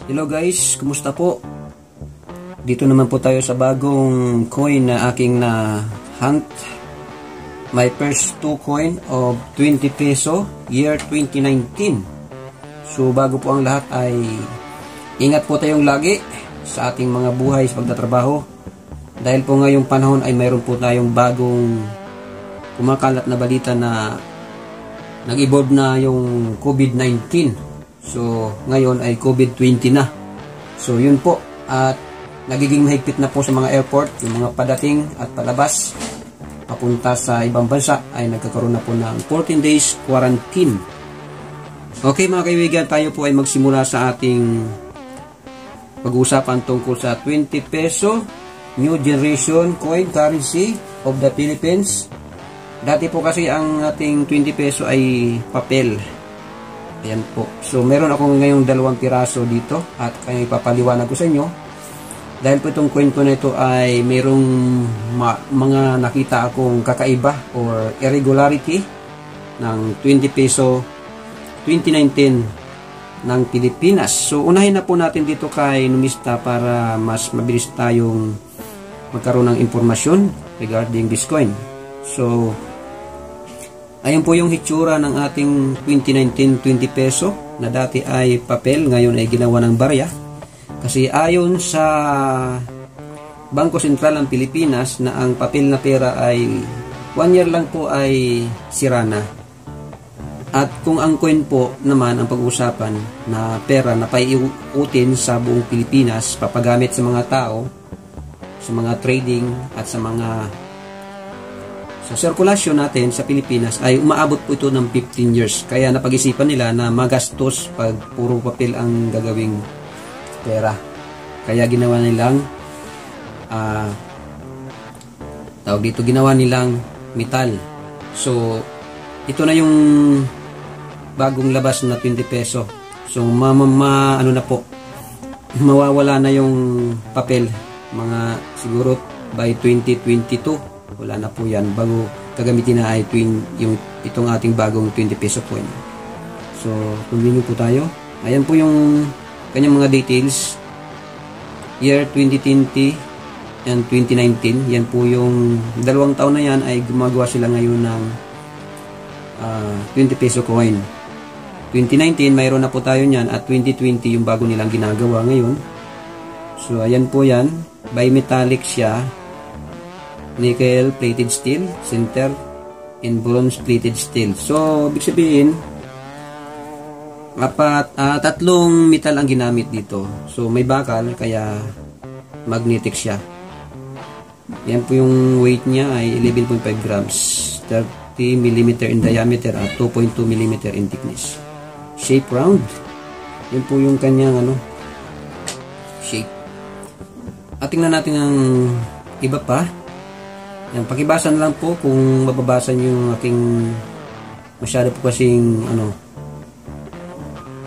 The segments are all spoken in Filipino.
Hello guys, kumusta po? Dito naman po tayo sa bagong coin na aking na hunt. My first 2 coin of 20 peso year 2019. So bago po ang lahat ay ingat po tayong lagi sa ating mga buhay sa pagtatrabaho. Dahil po ngayong panahon ay mayroon po tayong bagong kumakalat na balita na nag-evolve na yung COVID-19. So, ngayon ay COVID-20 na. So, yun po. At nagiging mahigpit na po sa mga airport, yung mga padating at palabas papunta sa ibang bansa ay nagkakaroon na po ng 14 days quarantine. Okay mga kaibigan, tayo po ay magsimula sa ating pag-uusapan tungkol sa 20 peso new generation coin currency of the Philippines. Dati po kasi ang ating 20 peso ay papel. Ayan po. So, meron ako ngayong 2 piraso dito at kaya ipapaliwanag ko sa inyo. Dahil po itong coin ko na ito ay mayroong mga nakita akong kakaiba or irregularity ng 20 peso 2019 ng Pilipinas. So, unahin na po natin dito kay Numista para mas mabilis tayong magkaroon ng impormasyon regarding this coin. So, ayun po yung hitsura ng ating 2019 20 peso na dati ay papel, ngayon ay ginawa ng barya. Kasi ayon sa Bangko Sentral ng Pilipinas na ang papel na pera ay 1 year lang po ay sira na. At kung ang coin po naman ang pag-uusapan na pera na paiutin sa buong Pilipinas, papagamit sa mga tao, sa mga trading at sa sirkulasyon natin sa Pilipinas ay umaabot po ito ng 15 years. Kaya napag-isipan nila na magastos pag puro papel ang gagawing pera. Kaya ginawa nilang ginawa nilang metal. So, ito na yung bagong labas na 20 peso. So, ano na po, mawawala na yung papel. Mga siguro by 2022. Wala na po yan. Bago gagamitin na ay itong ating bagong 20 peso coin. So, continue po tayo. Ayan po yung kanyang mga details. Year 2020 and 2019. Yan po yung 2 taon na yan ay gumagawa sila ngayon ng 20 peso coin. 2019, mayroon na po tayo yan. At 2020, yung bago nilang ginagawa ngayon. So, ayan po yan. Bimetallic siya. Nickel plated steel, center, and bronze plated steel. So, ibig sabihin, 3 metal ang ginamit dito. So, may bakal, kaya magnetic siya. Yan po yung weight niya ay 11.5 grams, 30 mm in diameter at 2.2 mm in thickness. Shape round. Yan po yung kanyang shape. At tingnan natin ang iba pa. Yan, pakibasa na lang po kung mababasa nyo yung aking masyado po kasing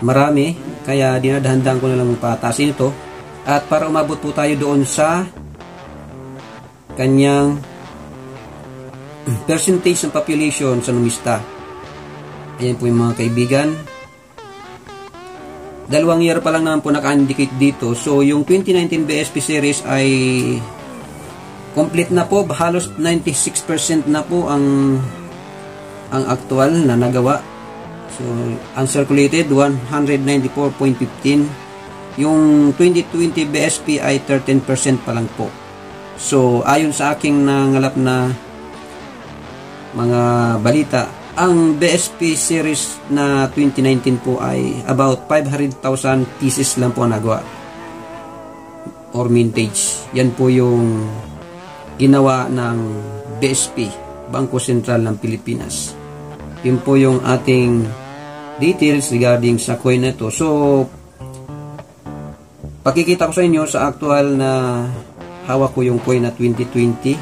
marami, kaya dinadahan-dahan ko na lang patasin ito. At para umabot po tayo doon sa kanyang percentage ng population sa Numista. Ayan po yung mga kaibigan. 2 year pa lang naman po naka-indicate dito. So yung 2019 BSP series ay complete na po, halos 96% na po ang actual na nagawa. So, uncirculated 194.15. Yung 2020 BSP ay 13% pa lang po. So, ayon sa aking nangalap na mga balita, ang BSP series na 2019 po ay about 500,000 pieces lang po ang nagawa or mintage. Yan po yung ginawa ng BSP, Bangko Sentral ng Pilipinas. Yun po yung ating details regarding sa coin na ito. So, pakikita ko sa inyo sa actual na hawak ko yung coin na 2019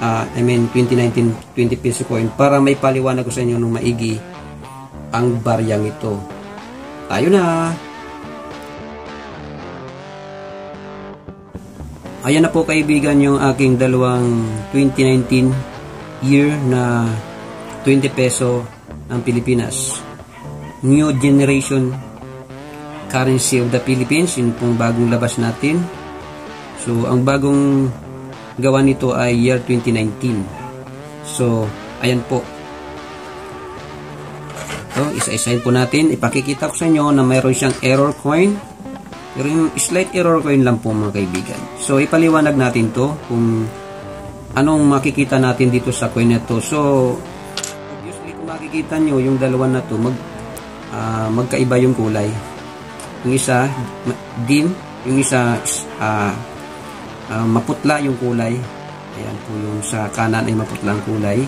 20 peso coin para may paliwanag ko sa inyo nung maigi ang baryang ito. Tayo na! Ayan na po kaibigan yung aking 2 2019 year na 20 peso ng Pilipinas. New generation currency of the Philippines. Yun pong bagong labas natin. So, ang bagong gawa nito ay year 2019. So, ayan po. So, isa-isahin po natin. Ipakikita ko sa inyo na mayroon siyang error coin. Pero yung slight error coin lang po mga kaibigan. So, ipaliwanag natin to kung anong makikita natin dito sa coin na to. So, obviously kung makikita nyo yung dalawa na to, magkaiba yung kulay. Yung isa dim, yung isa maputla yung kulay. Ayan po, yung sa kanan ay maputla ang kulay.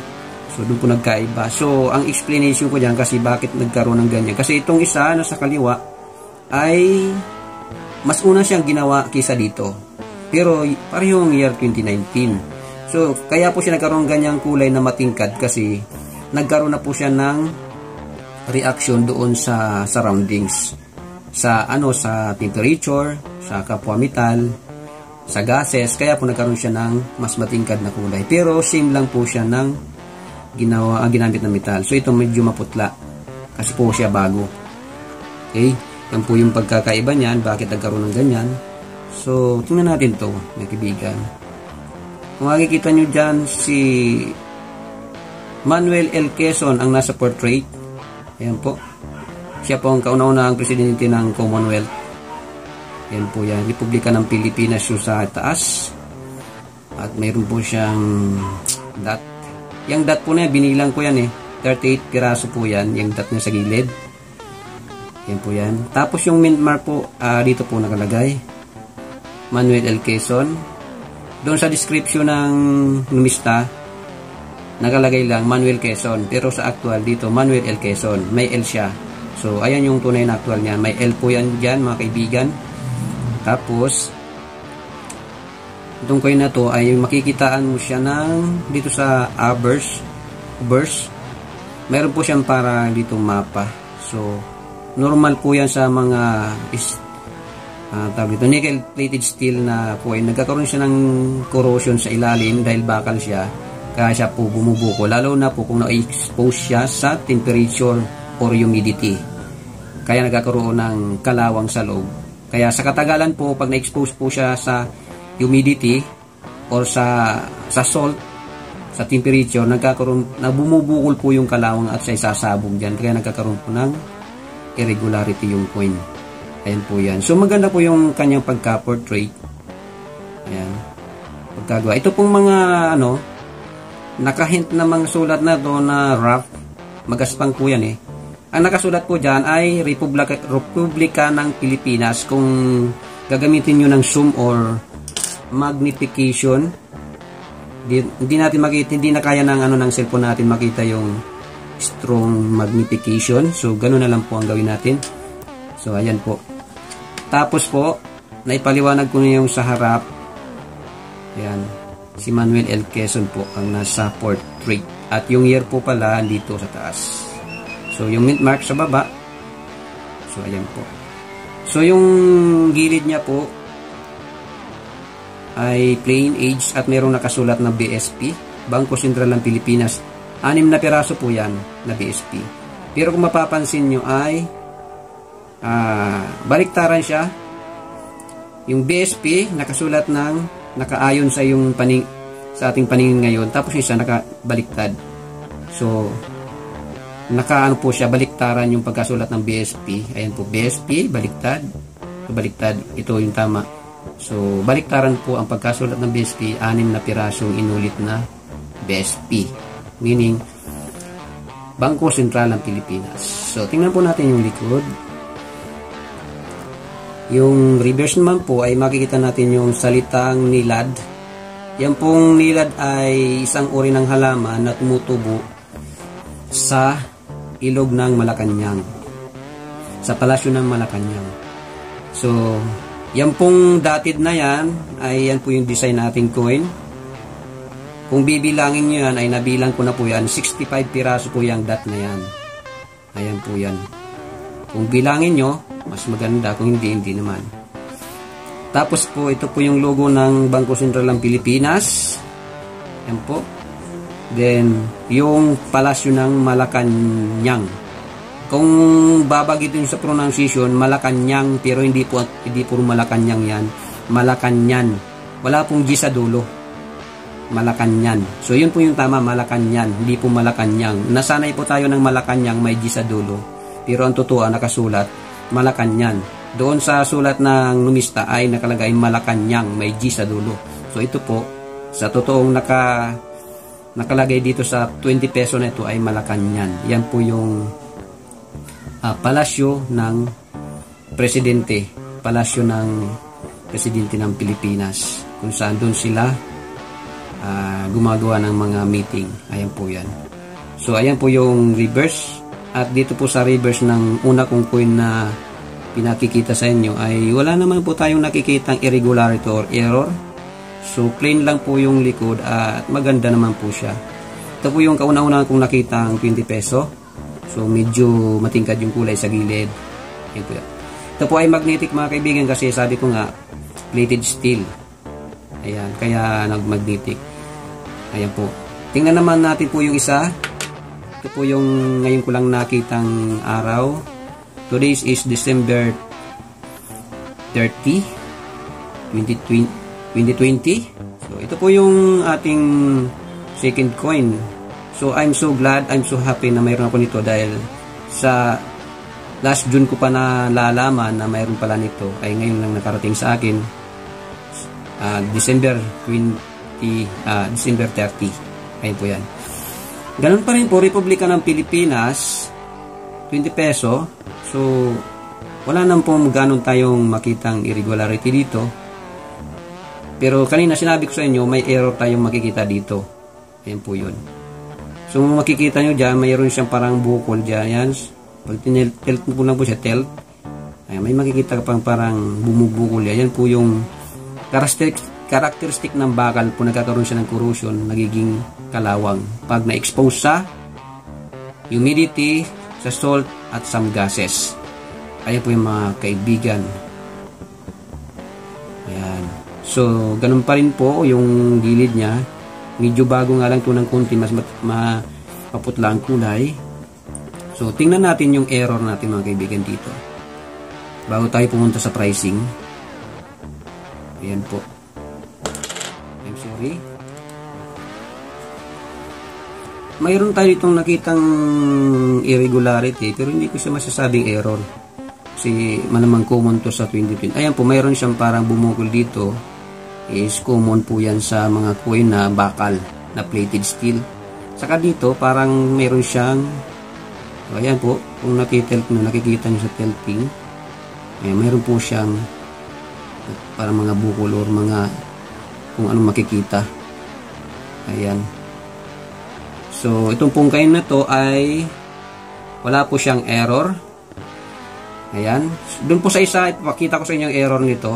So, doon po nagkaiba. So, ang explanation ko dyan kasi bakit nagkaroon ng ganyan. Kasi itong isa na sa kaliwa ay mas una siyang ginawa kaysa dito. Pero, parehong year 2019. So, kaya po siya nagkaroon ng ganyang kulay na matingkad kasi nagkaroon na po siya ng reaction doon sa surroundings. Sa temperature, sa kapwa metal, sa gases, kaya po nagkaroon siya ng mas matingkad na kulay. Pero same lang po siya ng ginamit na metal. So ito medyo maputla kasi po siya bago. Okay? Yan po yung pagkakaiba niyan, bakit nagkaroon ng ganyan. So tingnan natin to, mga kaibigan. Kung makikita nyo dyan, si Manuel L. Quezon ang nasa portrait. Ayan po. Siya po ang kauna-unahang presidente ng Commonwealth. Ayan po yan. Republika ng Pilipinas yung sa taas. At mayroon po siyang dot. Yung dot po na yan, binilang ko yan 38 piraso po yan. Yung dot niya sa gilid. Ayan po yan. Tapos yung mint mark po, dito po nakalagay. Manuel L. Quezon. Doon sa description ng numista, nakalagay lang Manuel Quezon. Pero sa actual dito, Manuel L. Quezon. May L siya. So, ayan yung tunay na actual niya. May L po yan dyan, mga kaibigan. Tapos, itong coin na to ay makikitaan mo siya ng dito sa burst. Meron po siyang para dito mapa. So, normal po yan sa mga tawag dito, nickel plated steel na coin. Nagkakaroon siya ng corrosion sa ilalim dahil bakal siya. Kaya siya po bumubuko. Lalo na po kung na-expose siya sa temperature or humidity. Kaya nagkakaroon ng kalawang sa loob. Kaya sa katagalan po, pag na-expose po siya sa humidity or sa salt, sa temperature, bumubukol po yung kalawang at siya sasabog dyan. Kaya nagkakaroon po ng irregularity yung coin. Ayan po yan. So maganda po yung kanyang pagka-portrait. Ayan. Pagkagawa. Ito pong mga nakahint na mga sulat na to na rough. Magaspang po yan Ang nakasulat po dyan ay Republika ng Pilipinas. Kung gagamitin nyo ng zoom or magnification, hindi natin makita, hindi na kaya ng cellphone natin makita yung strong magnification. So, ganoon na lang po ang gawin natin. So, ayan po. Tapos po, naipaliwanag ko na yung sa harap. Ayan. Si Manuel L. Quezon po ang nasa portrait. At yung year po pala dito sa taas. So, yung mint mark sa baba. So, ayan po. So, yung gilid niya po ay plain age at mayroong nakasulat na BSP. Bangko Sentral ng Pilipinas. 6 na piraso po yan na BSP. Pero kung mapapansin nyo ay baliktaran siya. Yung BSP nakasulat ng nakaayon sa yung sa ating paningin ngayon. Tapos yung isa nakabaliktad. So, nakaano po siya, baliktaran yung pagkasulat ng BSP. Ayan po, BSP, baliktad. Baliktad, ito yung tama. So, baliktaran po ang pagkasulat ng BSP, 6 na pirasong inulit na BSP. Meaning, Bangko Sentral ng Pilipinas. So, tingnan po natin yung likod. Yung reverse naman po ay makikita natin yung salitang nilad. Yan pong nilad ay isang uri ng halaman na tumutubo sa ilog ng Malacanang, sa palasyo ng Malacanang. So, yan pong dotted na yan, ay yan po yung design nating coin. Kung bibilangin nyo yan, ay nabilang ko na po yan, 65 piraso po yung dot na yan. Ayan po yan. Kung bilangin nyo, mas maganda. Kung hindi, hindi naman. Tapos po, ito po yung logo ng Bangko Sentral ng Pilipinas. Ayan po. Then, yung palasyo ng Malacanang. Kung babagitin sa pronunciation, Malacanang, pero hindi puro Malacanang yan. Malacanang. Wala pong G sa dulo. Malacanang. So yun po yung tama, Malacanang, hindi po Malacanang. Nasanay po tayo ng Malacanang, may G sa dulo. Pero ang totoo, nakasulat, Malacanang. Doon sa sulat ng numista ay nakalagay Malacanang, may G sa dulo. So ito po, sa totoong nakalagay dito sa 20 peso na ito ay Malacanang. Yan po yung palasyo ng presidente. Palasyo ng presidente ng Pilipinas. Kung saan doon sila gumagawa ng mga meeting. Ayan po yan. So ayan po yung reverse. At dito po sa reverse ng una kong coin na pinakikita sa inyo ay wala naman po tayong nakikitang irregularity or error. So plain lang po yung likod at maganda naman po siya. Ito po yung kauna-una kong nakitang 20 peso. So medyo matingkad yung kulay sa gilid. Ayan po yan. Ito po ay magnetic mga kaibigan kasi sabi ko nga plated steel. Ayan, kaya nag-magnetic. Ayan po. Tingnan naman natin po yung isa. Ito po yung ngayon ko lang nakitang araw. Today is December 30, 2020. So ito po yung ating second coin. So I'm so glad, I'm so happy na mayroon ako nito dahil sa last June ko pa nalalaman na mayroon pala nito ay ngayon lang nakarating sa akin. December 30. Ayun po yan. Ganun pa rin po, Republika ng Pilipinas, 20 peso. So, wala nang po ganun tayong makitang irregularity dito. Pero kanina sinabi ko sa inyo, may error tayong makikita dito. Ayun po yun. So, makikita nyo dyan, mayroon siyang parang bukol dyan. Yan. Pag tilt mo po lang po siya, tilt. Ayan, may makikita pang parang bumubukol yan. Yan po yung characteristic ng bakal po, nagkakaroon siya ng corrosion, nagiging kalawang pag na-expose sa humidity, sa salt at some gases. Ayan po yung mga kaibigan. Ayan. So ganun pa rin po yung gilid nya, medyo bago nga lang ito ng konti, mas maputla ang kulay. So tingnan natin yung error natin mga kaibigan dito bago tayo pumunta sa pricing. Ayan po. I'm sorry. Mayroon tayo itong nakitang irregularity pero hindi ko siya masasabing error. Kasi manamang common to sa 2020. Ayan po, mayroon siyang parang bumukol dito. Is common po yan sa mga coin na bakal, na plated steel. Saka dito, parang mayroon siyang, ayan po, kung nakikita nyo sa tilting, ayan, mayroon po siyang parang mga bukol or mga kung anong makikita. Ayan. So, itong pong kain na to ay wala po siyang error. Ayan. Doon po sa isa, ipakita ko sa inyo yung error nito.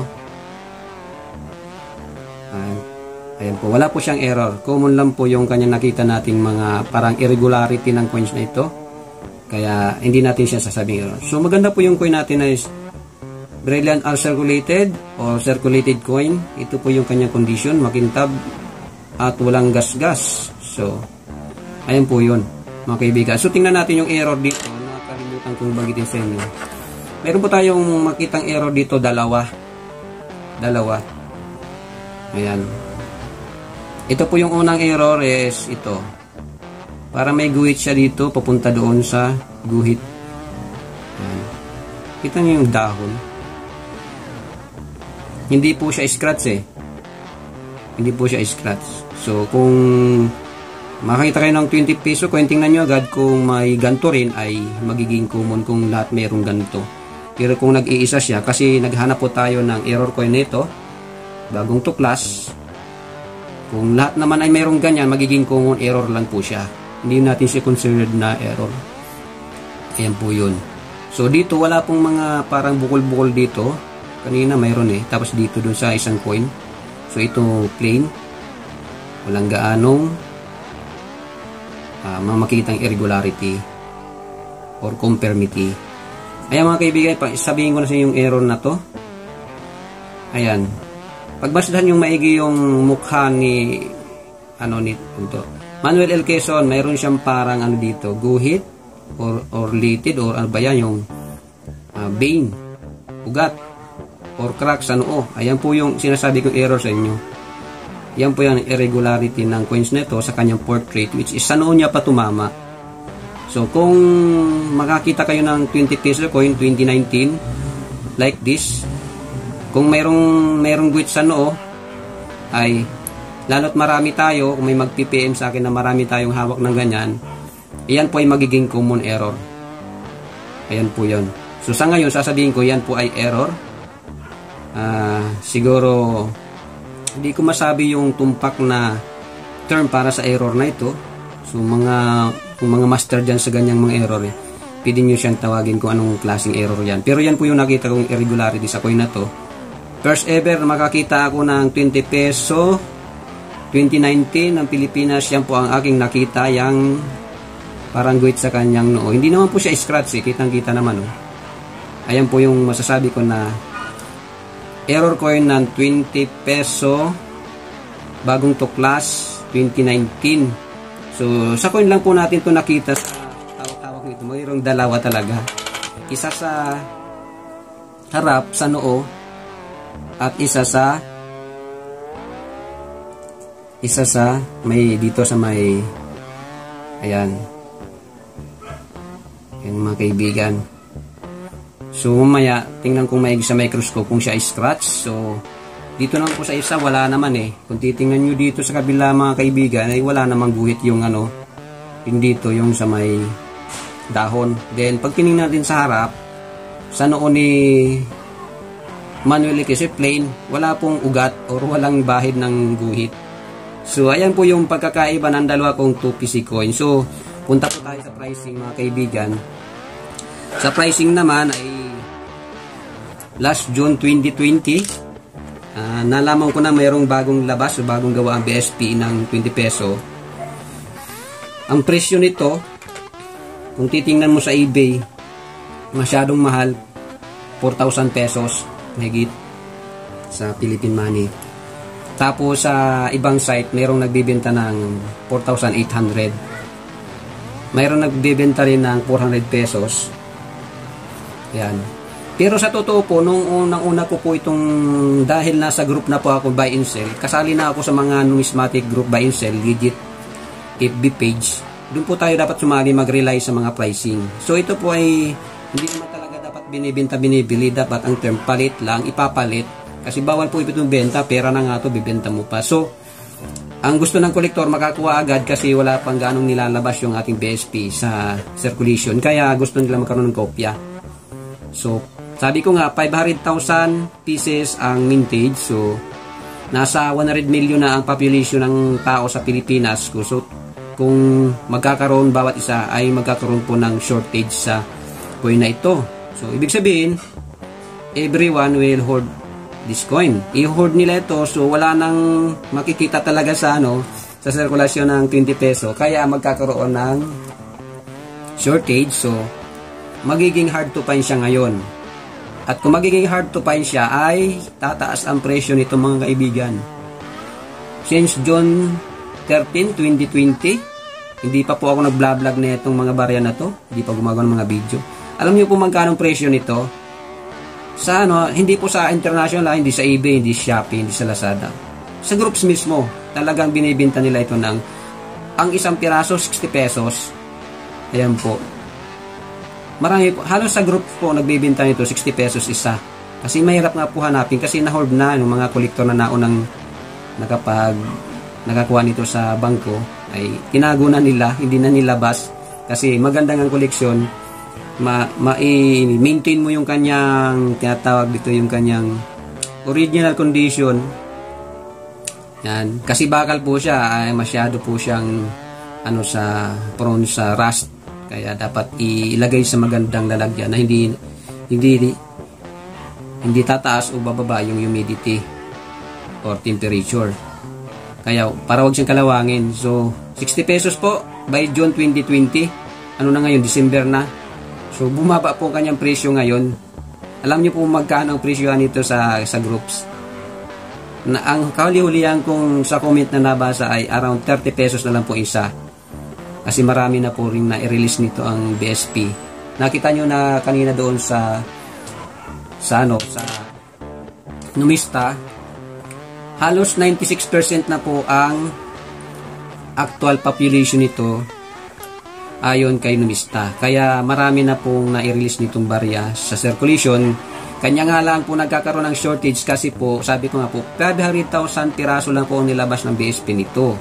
Ayan po. Wala po siyang error. Common lang po yung kanya nakita nating mga parang irregularity ng coins na ito. Kaya, hindi natin siya sasabing error. So, maganda po yung coin natin na is brilliant uncirculated or circulated coin. Ito po yung kanyang condition, makintab at walang gas-gas. So, ayan po yun mga kaibigan. So, tingnan natin yung error dito. Nakakalimutan kong bagitin sa inyo. Meron po tayong makitang error dito, dalawa. Ayan. Ito po yung unang error is ito. Para may guhit siya dito, papunta doon sa guhit. Ayan. Kita niyo yung dahon. Hindi po siya scratch eh. Hindi po siya scratch. So, kung makakita kayo ng 20 peso, kung tingnan nyo agad kung may ganito rin ay magiging common kung lahat mayroong ganito. Pero kung nag-iisa siya, kasi naghanap po tayo ng error coin nito, bagong tuklas, kung lahat naman ay mayroong ganyan, magiging common error lang po siya. Hindi natin siya considered na error. Ayan po yun. So, dito wala pong mga parang bukol-bukol dito. Kanina mayroon eh. Tapos dito dun sa isang coin. So ito plain. Walang gaanong makikitang irregularity or conformity. Ayan mga kaibigan, sabihin ko na sa inyo yung error na to. Ayan. Pagbasdahan yung maigi yung mukha ni Manuel L. Quezon, mayroon siyang parang dito, guhit. or litid or ano ba yan, yung vein, ugat or crack sa noo. Ayan po yung sinasabi kong error sa inyo. Yan po yung irregularity ng coins nito sa kanyang portrait, which is sa noo niya pa tumama. So kung makakita kayo ng 20 peso coin 2019 like this, kung mayroong guhit sa noo, ay lalo't marami tayo, kung may mag-PPM sa akin na marami tayong hawak ng ganyan, iyan po ay magiging common error. Ayan po yun. So sa ngayon, sasabihin ko, yan po ay error. Siguro, hindi ko masabi yung tumpak na term para sa error na ito. So kung mga master dyan sa ganyang mga error, pwede nyo siyang tawagin kung anong klaseng error yan. Pero yan po yung nakita kong irregularity sa coin na to. First ever makakita ako ng 20 peso 2019 ng Pilipinas. Yan po ang aking nakita, yung parang guhit sa kanyang noo. Hindi naman po siya scratch, kitang-kita naman. Ayan po yung masasabi ko na error coin ng 20 peso bagong tuklas 2019. So sa coin lang po natin to nakita sa hawak nito. Mayroong dalawa talaga. Isa sa harap sa noo at isa sa may dito sa may, ayan, yung mga kaibigan. So mamaya tingnan kong maigi sa microscope kung siya ay scratch. So dito naman po sa isa wala naman Kung titingnan nyo dito sa kabila mga kaibigan, ay wala namang guhit yung yung dito, yung sa may dahon. Then pag tiningnan natin sa harap, sa noo ni Manuel kasi plain, wala pong ugat or walang bahid ng guhit. So ayan po yung pagkakaiba ng dalawa kong 2 PC coin. So punta po tayo sa pricing mga kaibigan. Sa pricing naman ay last June 2020, nalaman ko na mayroong bagong labas o bagong gawa ang BSP ng 20 peso. Ang presyo nito, kung titingnan mo sa eBay, masyadong mahal, 4,000 pesos higit sa Philippine money. Tapos sa ibang site, mayroong nagbibenta ng 4,800. Mayroong nagbibenta rin ng 400 pesos. Yan. Pero sa totoo po, nung unang-una ko po itong, dahil nasa group na po ako buy and sell, kasali na ako sa mga numismatic group buy and sell, legit FB page. Doon po tayo dapat sumali, mag-rely sa mga pricing. So ito po ay hindi naman talaga dapat binibenta-binibili. Dapat ang term palit lang, ipapalit. Kasi bawal po itong benta, pera na nga ito, bibenta mo pa. So, ang gusto ng kolektor makakuha agad kasi wala pang ganong nilalabas yung ating BSP sa circulation. Kaya gusto nila magkaroon ng kopya. So, sabi ko nga, 500,000 pieces ang mintage. So, nasa 100 million na ang population ng tao sa Pilipinas. So, kung magkakaroon bawat isa ay magkakaroon po ng shortage sa coin na ito. So, ibig sabihin, everyone will hoard this coin. I-hoard nila ito, so wala nang makikita talaga sa sa sirkulasyon ng 20 peso. Kaya magkakaroon ng shortage. So, magiging hard to find siya ngayon. At kung magiging hard to find siya, ay tataas ang presyo nito mga kaibigan. Since June 13, 2020, hindi pa po ako nag-vlog na itong mga barya na to. Hindi pa gumagawa ng mga video. Alam niyo po magkano presyo nito? Sa hindi po sa international, hindi sa eBay, hindi sa Shopee, hindi sa Lazada. Sa groups mismo, talagang binibenta nila ito ng ang isang piraso 60 pesos. Ayan po. Marami po, halos sa group po nagbibenta nito 60 pesos isa. Kasi mahirap nga po hanapin kasi na-hold na yung mga kolektor na naunang nakakuha nito sa bangko ay tinago na nila, hindi na nilabas kasi magandang ang koleksyon. Ma-maintain mo yung kanyang tinatawag dito yung kanyang original condition. Yan, kasi bakal po siya ay masyado po siyang prone sa rust. Kaya dapat ilagay sa magandang lalagyan na hindi tataas o bababa yung humidity or temperature. Kaya para wag siyang kalawangin. So 60 pesos po by June 2020. Ano na ngayon, December na. So, bumaba po kanyang presyo ngayon. Alam niyo po magkano ang presyo nito sa groups. Ang kahuli-hulihan kong sa comment na nabasa ay around 30 pesos na lang po isa. Kasi marami na po rin na i-release nito ang BSP. Nakita nyo na kanina doon sa Numista, halos 96% na po ang actual population nito ayon kay Numista. Kaya marami na pong na-release nitong barya sa circulation. Kanya nga lang po nagkakaroon ng shortage kasi po, sabi ko nga po, 500,000 piraso lang po ang nilabas ng BSP nito.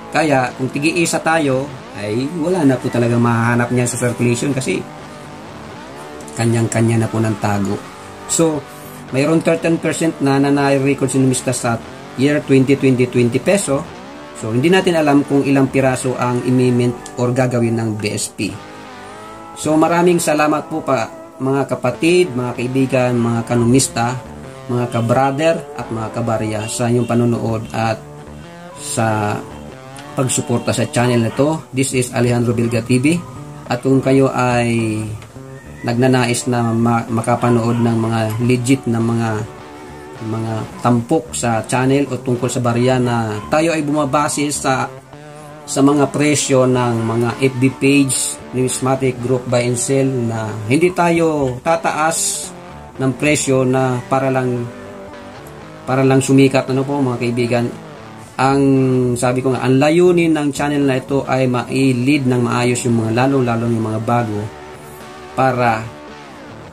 Kaya kung tigi-isa tayo, ay wala na po talagang mahahanap niya sa circulation kasi kanyang-kanya na po ng tago. So, mayroon 13% na na-record si Numista sa year 2020 peso. So, hindi natin alam kung ilang piraso ang imimint or gagawin ng BSP. So, maraming salamat po pa mga kapatid, mga kaibigan, mga kanumista, mga kabrother at mga kabarya sa inyong panonood at sa pagsuporta sa channel na to. This is Alejandro Bilga TV. At kung kayo ay nagnanais na makapanood ng mga legit na mga tampok sa channel o tungkol sa barya na tayo ay bumabase sa mga presyo ng mga FB page, numismatic group buy and sell, na hindi tayo tataas ng presyo na para lang sumikat, ano po mga kaibigan. Ang sabi ko nga, ang layunin ng channel na ito ay ma-lead ng maayos yung mga lalo yung mga bago, para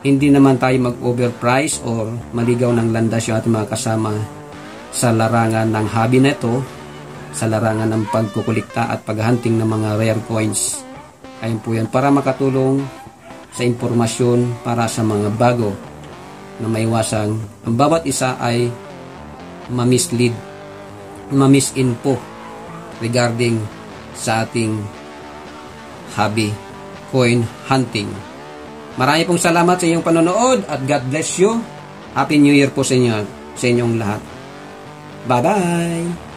hindi naman tayo mag-overprice or maligaw ng landas yung ating mga kasama sa larangan ng hobby na ito, sa larangan ng pagkukulikta at paghunting ng mga rare coins. Ayun po yan, para makatulong sa impormasyon para sa mga bago na maiwasang ang bawat isa ay ma-mislead, ma-misinfo regarding sa ating hobby, coin hunting. Marami pong salamat sa inyong panonood at God bless you. Happy New Year po sa inyong lahat. Bye-bye!